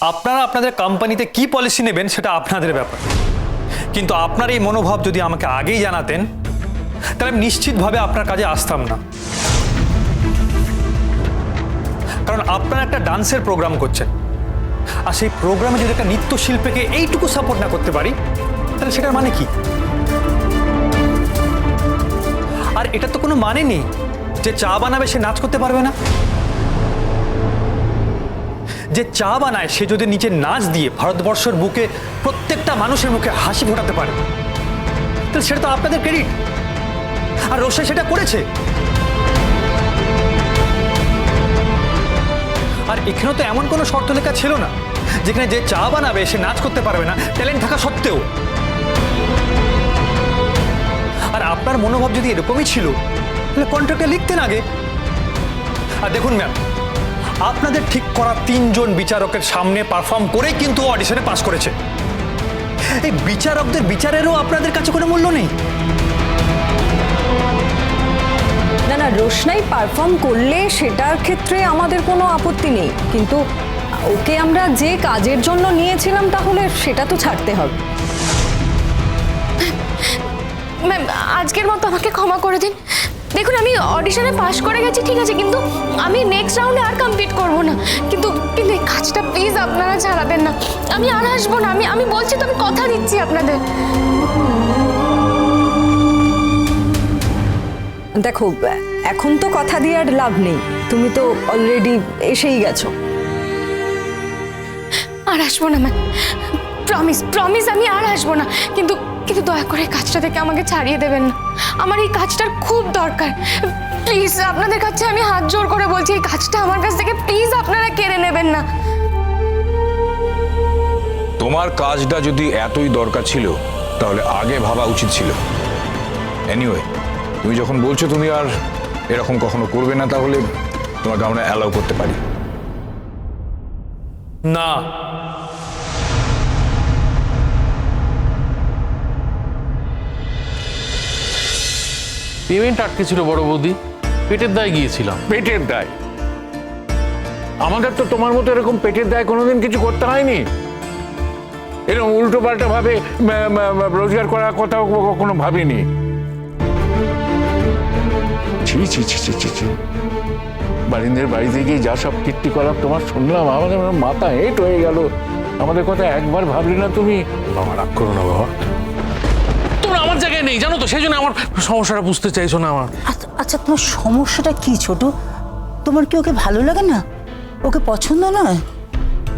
আপনারা আপনাদের কোম্পানিতে কি পলিসি নেবেন সেটা আপনাদের ব্যাপার, কিন্তু আপনার এই মনোভাব যদি আমাকে আগেই জানাতেন তাহলে আমি নিশ্চিতভাবে আপনার কাজে আসতাম না। কারণ আপনারা একটা ডান্সের প্রোগ্রাম করছেন, আর সেই প্রোগ্রামে যদি একটা নৃত্যশিল্পীকে এইটুকু সাপোর্ট না করতে পারি তাহলে সেটার মানে কি? আর এটা তো কোনো মানে নেই যে চা বানাবে সে নাচ করতে পারবে না। যে চা বানায় সে যদি নিচে নাচ দিয়ে ভারতবর্ষের বুকে প্রত্যেকটা মানুষের মুখে হাসি ফোটাতে পারে তাহলে সেটা তো আপনাদের ক্রেডিট। আর রোশন সেটা করেছে। আর এখানে তো এমন কোনো শর্ত লেখা ছিল না যেখানে যে চা বানাবে সে নাচ করতে পারবে না, ট্যালেন্ট থাকা সত্ত্বেও। আর আপনার মনোভাব যদি এরকমই ছিল তাহলে কন্ট্রাক্টে লিখতেন আগে। আর দেখুন ম্যাম, আপনাদের ঠিক করা 3 জন বিচারকের সামনে পারফর্ম করেই কিন্তু অডিশনে পাস করেছে। এই বিচারকদের বিচারেরও আপনাদের কাছে কোনো মূল্য নেই। না না, রোশনাই পারফর্ম করলে সেটার ক্ষেত্রে আমাদের কোনো আপত্তি নেই, কিন্তু ওকে আমরা যে কাজের জন্য নিয়েছিলাম তাহলে সেটা তো ছাড়তে হবে। ম্যাম, আজকের মতো আমাকে ক্ষমা করে দিন। দেখুন, আমি অডিশনে পাশ করে গেছি ঠিক আছে, কিন্তু আমি নেক্সট রাউন্ডে আর কমপ্লিট করব না। কিন্তু কিন্তু এই কাজটা প্লিজ আপনারা ছাড়াবেন না। আমি আর আসবো না। আমি বলছি তো, আমি কথা দিচ্ছি আপনাদের। দেখো, এখন তো কথা দিয়ে আর লাভ নেই, তুমি তো অলরেডি এসেই গেছো। আর আসবো না ম্যাম, প্রমিস প্রমিস, আমি আর আসবো না। কিন্তু কিন্তু দয়া করে কাজটা থেকে আমাকে ছাড়িয়ে দেবেন না। আমার এই কাজটার খুব দরকার। প্লিজ, আপনাদের কাছে আমি হাত জোর করে বলছি, এই কাজটা আমার কাছ থেকে প্লিজ আপনারা কেড়ে নেবেন না। তোমার কাজটা যদি এতই দরকার ছিল তাহলে আগে ভাবা উচিত ছিল। এনিওয়ে, তুমি যখন বলছো তুমি আর এরকম কখনো করবে না, তাহলে তোমাকে আমরা অ্যালাউ করতে পারি। না, পেমেন্ট আটকে ছিল বড় বৌদি, পেটের দায় গিয়েছিলাম। পেটের দায়? আমাদের তো তোমার মতো এরকম পেটের দায় কোনোদিন কিছু করতে হয়নি। এরকম উল্টো পাল্টা ভাবে রোজগার করার কথা কখনো ভাবিনি। ছি ছি ছি ছি ছি ছি, বারিন্দের বাড়িতে গিয়ে যা সব কীর্তি করার তোমার শুনলাম, আমাদের মাথা হেঁট হয়ে গেল। আমাদের কথা একবার ভাবলি না তুমি? বাবা, রাগ করো না বাবা। তোমরা আমার জায়গায় নেই জানো তো, সেই জন্য আমার সমস্যাটা বুঝতে চাইছো না আমার। আচ্ছা, তোমার সমস্যাটা কি ছোট? তোমার কি ওকে ভালো লাগে না? ওকে পছন্দ নয়?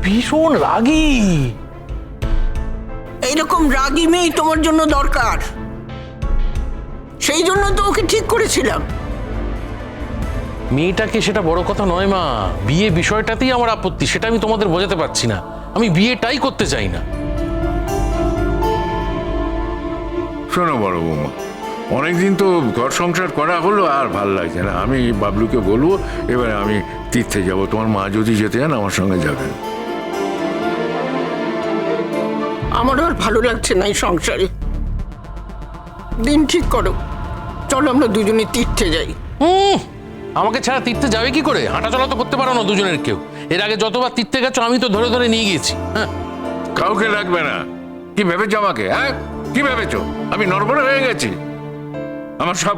ভীষণ রাগী। এইরকম রাগী মেয়ে তোমার জন্য দরকার, সেই জন্য তো ওকে ঠিক করেছিলাম। মেয়েটাকে সেটা বড় কথা নয় মা, বিয়ে বিষয়টাতেই আমার আপত্তি, সেটা আমি তোমাদের বোঝাতে পারছি না। আমি বিয়েটাই করতে চাই না। শোনো বড় বৌমা, অনেকদিন তো ঘর সংসার করা হলো, আর ভাল লাগছে না। আমি বাবলুকে বলবো এবারে আমি তীর্থে যাব। তোমার মা যদি যেতে চান আমার সঙ্গে যাবেন। আমারও আর ভালো লাগছে না এই সংসারে। দিন ঠিক করো, চলো আমরা দুজনে তীর্থে যাই। আমাকে ছাড়া তীর্থে যাবে কি করে? হাঁটা চলা তো করতে পারো না দুজনের কেউ। এর আগে যতবার তীর্থে গেছো আমি তো ধরে ধরে নিয়ে গেছি। হ্যাঁ, কাউকে লাগবে না। কি ভেবেছো আমাকে? হ্যাঁ, কি ভেবেছো আমি নড়বড়ে হয়ে গেছি? আমার সব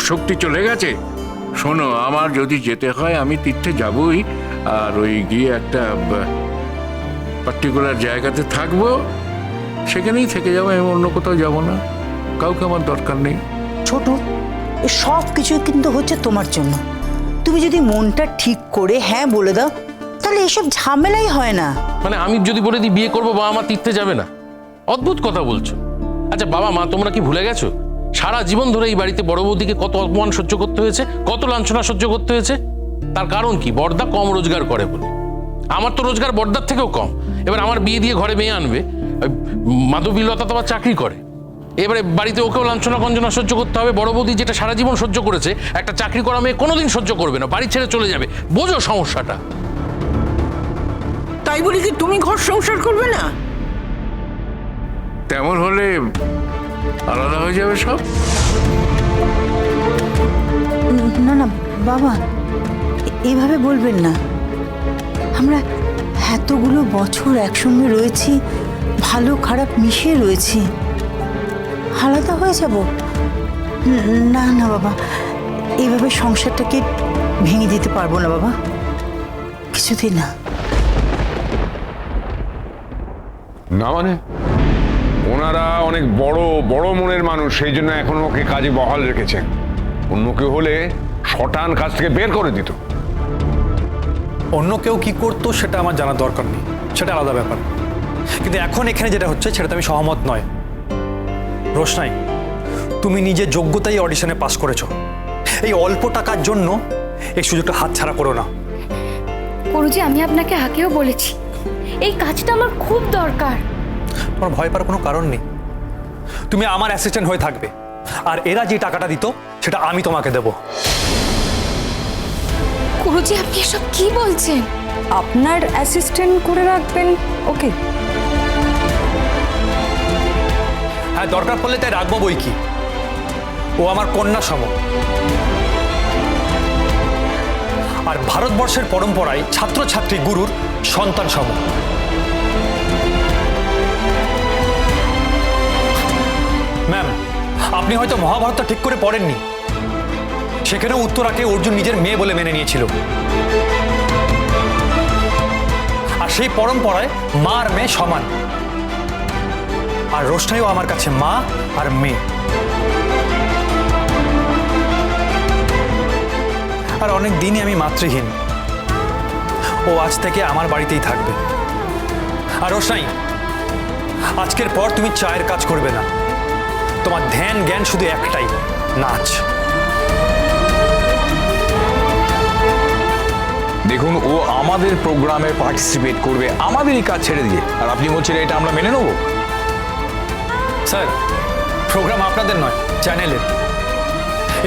শক্তি চলে গেছে? শোনো, আমার যদি যেতে হয় আমি তীর্থে যাবই, আর ওই গিয়ে একটা পার্টিকুলার জায়গাতে থাকবো, সেখানেই থেকে যাবো। আমি অন্য কোথাও যাবো না। কাউকে আমার দরকার নেই। ছোট, সব কিছু কিন্তু হচ্ছে তোমার জন্য। তুমি যদি মনটা ঠিক করে হ্যাঁ বলে দাও তাহলে এসব ঝামেলাই হয় না। মানে আমি যদি বলে দিই বিয়ে করবো, বাবা মা তীর্থে যাবে না? অদ্ভুত কথা বলছো। আচ্ছা বাবা মা, তোমরা কি ভুলে গেছো সারা জীবন ধরে এই বাড়িতে বড় বৌদিকে কত অপমান সহ্য করতে হয়েছে, কত লাঞ্ছনা সহ্য করতে হয়েছে? তার কারণ কি? বড়দা কম রোজগার করে বলে। আমার তো রোজগার বড়দার থেকেও কম। এবার আমার বিয়ে দিয়ে ঘরে মেয়ে আনবে, মাধবীলতা তো আবার চাকরি করে। এবারে বাড়িতে ওকেও লাঞ্ছনা গঞ্জনা সহ্য করতে হবে। বড় বৌদি যেটা সারা জীবন সহ্য করেছে, একটা চাকরি করা মেয়ে কোনোদিন সহ্য করবে না, বাড়ি ছেড়ে চলে যাবে। বোঝো সমস্যাটা? তাই বলি কি তুমি ঘর সংসার করবে না? তেমন হলে আলাদা হয়ে যাবে সব। না না বাবা, এভাবে বলবেন না। আমরা এতগুলো বছর একসঙ্গে রয়েছি, ভালো খারাপ মিশে রয়েছি, আলাদা হয়ে যাব? না না বাবা, এইভাবে সংসারটাকে ভেঙে দিতে পারবো না বাবা, কিছুতেই না। না মানে ওনারা অনেক বড় বড় মনের মানুষ, সেই জন্য এখন ওকে কাজে বহাল রেখেছেন। অন্য কেউ হলে শটান কাজ থেকে বের করে দিত। অন্য কেউ কি করতো সেটা আমার জানার দরকার নেই, সেটা আলাদা ব্যাপার। কিন্তু এখন এখানে যেটা হচ্ছে সেটাতে আমি সহমত নয়। রোশনাই, তুমি নিজের যোগ্যতায় অডিশনে পাস করেছো, এই অল্প টাকার জন্য এই সুযোগটা হাতছাড়া করো না। গুরুজি, আমি আপনাকে আগেও বলেছি এই কাজটা আমার খুব দরকার। তোমার ভয় পাওয়ার কোনো কারণ নেই। তুমি আমার অ্যাসিস্ট্যান্ট হয়ে থাকবে, আর এরা যে টাকাটা দিত সেটা আমি তোমাকে দেবো। গুরুজি, আপনি এসব কি বলছেন? আপনার অ্যাসিস্ট্যান্ট করে রাখবেন ওকে? হ্যাঁ, দরকার পড়লে তাই রাখবো বই কি। ও আমার কন্যা সম, আর ভারতবর্ষের পরম্পরায় ছাত্রছাত্রী গুরুর সন্তান সম। ম্যাম, আপনি হয়তো মহাভারতটা ঠিক করে পড়েননি, সেখানেও উত্তরাকে অর্জুন নিজের মেয়ে বলে মেনে নিয়েছিল। আর সেই পরম্পরায় মা আর মেয়ে সমান, আর রোশনাইও আমার কাছে মা আর মেয়ে। আর অনেক দিনই আমি মাতৃহীন, ও আজ থেকে আমার বাড়িতেই থাকবে। আর রোশনাই, আজকের পর তুমি চায়ের কাজ করবে না, তোমার ধ্যান জ্ঞান শুধু একটাই, নাচ। দেখুন, ও আমাদের প্রোগ্রামে পার্টিসিপেট করবে আমাদেরই কাজ ছেড়ে দিয়ে, আর আপনি বলছেন এটা আমরা মেনে নেবো? স্যার, প্রোগ্রাম আপনাদের নয়, চ্যানেলের।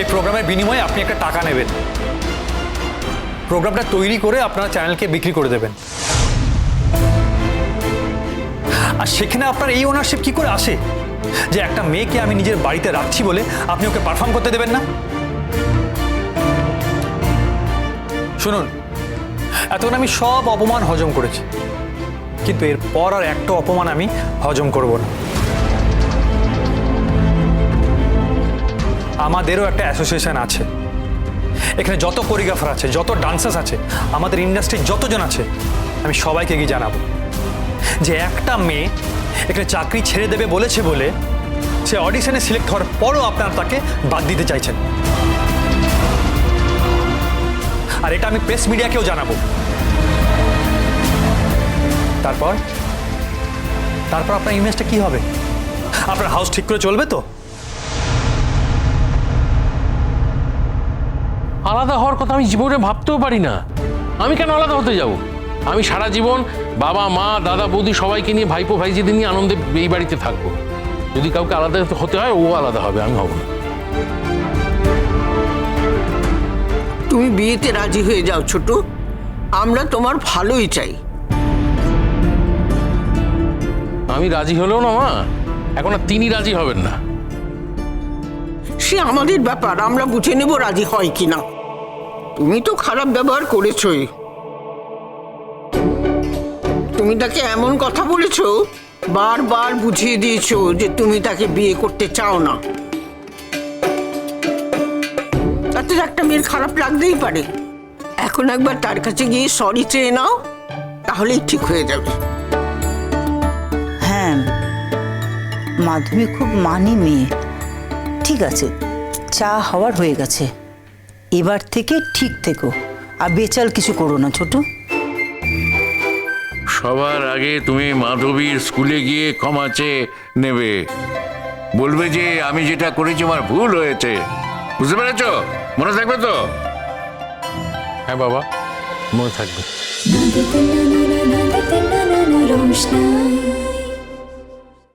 এই প্রোগ্রামের বিনিময়ে আপনি একটা টাকা নেবেন, প্রোগ্রামটা তৈরি করে আপনার চ্যানেলকে বিক্রি করে দেবেন। আর সেখানে আপনার এই ওনারশিপ কি করে আসে যে একটা মেয়েকে আমি নিজের বাড়িতে রাখছি বলে আপনি ওকে পারফর্ম করতে দেবেন না? শুনুন, এতক্ষণ আমি সব অপমান হজম করেছি, কিন্তু এরপর আর একটা অপমান আমি হজম করব না। আমাদেরও একটা অ্যাসোসিয়েশন আছে, এখানে যত কোরিওগ্রাফার আছে, যত ডান্সার্স আছে, আমাদের ইন্ডাস্ট্রির যতজন আছে, আমি সবাইকে গিয়ে জানাবো যে একটা মেয়ে এখানে চাকরি ছেড়ে দেবে বলেছে বলে সে অডিশনে সিলেক্ট হওয়ার পরও আপনারা তাকে বাদ দিতে চাইছেন। আর এটা আমি প্রেস মিডিয়াকেও জানাবো। তারপর তারপর আপনার ইমেজটা কি হবে? আপনার হাউস ঠিক করে চলবে তো? আলাদা হওয়ার কথা আমি জীবনে ভাবতেও পারি না। আমি কেন আলাদা হতে যাব? আমি সারা জীবন বাবা মা দাদা বৌদি সবাইকে নিয়ে, ভাইপো ভাইজিদের নিয়ে আনন্দে এই বাড়িতে থাকবো। যদি কাউকে আলাদা হতে হয়, ও আলাদা হবে, আমি হব না। তুমি বিয়েতে রাজি হয়ে যাও ছোট, আমরা তোমার ভালোই চাই। আমি রাজি হলেও না মা, এখন আর তিনি রাজি হবেন না। সে আমাদের ব্যাপার, আমরা বুঝে নেব রাজি হয় কিনা। তুমি তো খারাপ ব্যবহার করেছই, তুমি তাকে এমন কথা বলেছো, বারবার বুঝিয়ে দিয়েছো যে তুমি তাকে বিয়ে করতে চাও না। তাতে একটা মেয়ের খারাপ লাগতেই পারে। এখন একবার তার কাছে গিয়ে সরি চেয়ে নাও, তাহলেই ঠিক হয়ে যাবে। হ্যাঁ, মাধবী খুব মানি মেয়ে। ঠিক আছে, চা হওয়ার হয়ে গেছে, এবার থেকে ঠিক থেকো, আর বেচাল কিছু করো না ছোট। সবার আগে তুমি মাধবীর স্কুলে গিয়ে ক্ষমা চেয়ে নেবে, বলবে যে আমি যেটা করেছি আমার ভুল হয়েছে। বুঝতে পেরেছো? মনে থাকবে তো? হ্যাঁ বাবা, মনে থাকবে। रोशनाई।